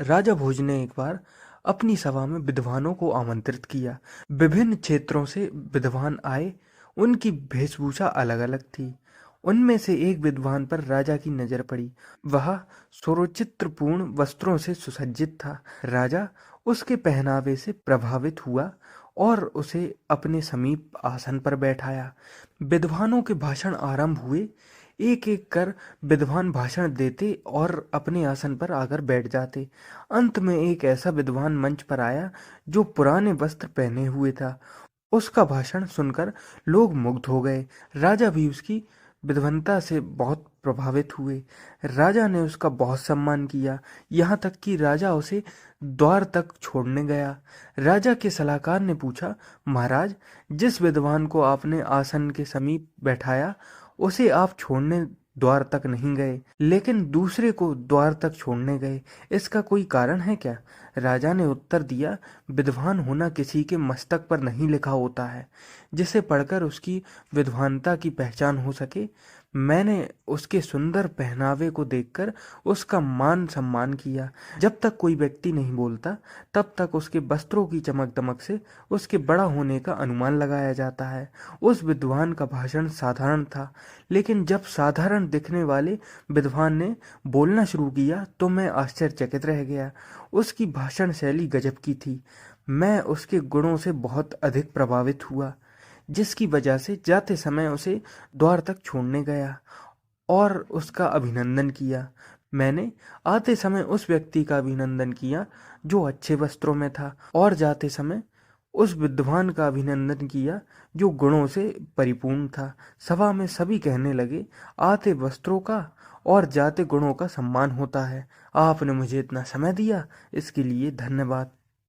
राजा भोज ने एक बार अपनी सभा में विद्वानों को आमंत्रित किया। विभिन्न क्षेत्रों से विद्वान आए। उनकी वेशभूषा अलग-अलग थी। उनमें से एक विद्वान पर राजा की नजर पड़ी। वह सुरुचिपूर्ण वस्त्रों से सुसज्जित था। राजा उसके पहनावे से प्रभावित हुआ और उसे अपने समीप आसन पर बैठाया। विद्वानों के भाषण आरंभ हुए। एक-एक कर विद्वान भाषण देते और अपने आसन पर आकर बैठ जाते। अंत में एक ऐसा विद्वान मंच पर आया जो पुराने वस्त्र पहने हुए था। उसका भाषण सुनकर लोग मुग्ध हो गए। राजा भी उसकी विद्वता से बहुत प्रभावित हुए। राजा ने उसका बहुत सम्मान किया, यहाँ तक कि राजा उसे द्वार तक छोड़ने गया। राजा के सलाहकार ने पूछा, महाराज, जिस विद्वान को आपने आसन के समीप बैठाया उसे आप छोड़ने द्वार तक नहीं गए, लेकिन दूसरे को द्वार तक छोड़ने गए। इसका कोई कारण है क्या? राजा ने उत्तर दिया, विद्वान होना किसी के मस्तक पर नहीं लिखा होता है, जिसे पढ़कर उसकी विद्वानता की पहचान हो सके। मैंने उसके सुंदर पहनावे को देखकर उसका मान सम्मान किया। जब तक कोई व्यक्ति नहीं बोलता, तब तक उसके वस्त्रों की चमक दमक से उसके बड़ा होने का अनुमान लगाया जाता है। उस विद्वान का भाषण साधारण था, लेकिन जब साधारण दिखने वाले विद्वान ने बोलना शुरू किया तो मैं आश्चर्यचकित रह गया। उसकी भाषण शैली गजब की थी। मैं उसके गुणों से बहुत अधिक प्रभावित हुआ, जिसकी वजह से जाते समय उसे द्वार तक छोड़ने गया और उसका अभिनंदन किया। मैंने आते समय उस व्यक्ति का अभिनंदन किया जो अच्छे वस्त्रों में था, और जाते समय उस विद्वान का अभिनंदन किया जो गुणों से परिपूर्ण था। सभा में सभी कहने लगे, आते वस्त्रों का और जाते गुणों का सम्मान होता है। आपने मुझे इतना समय दिया, इसके लिए धन्यवाद।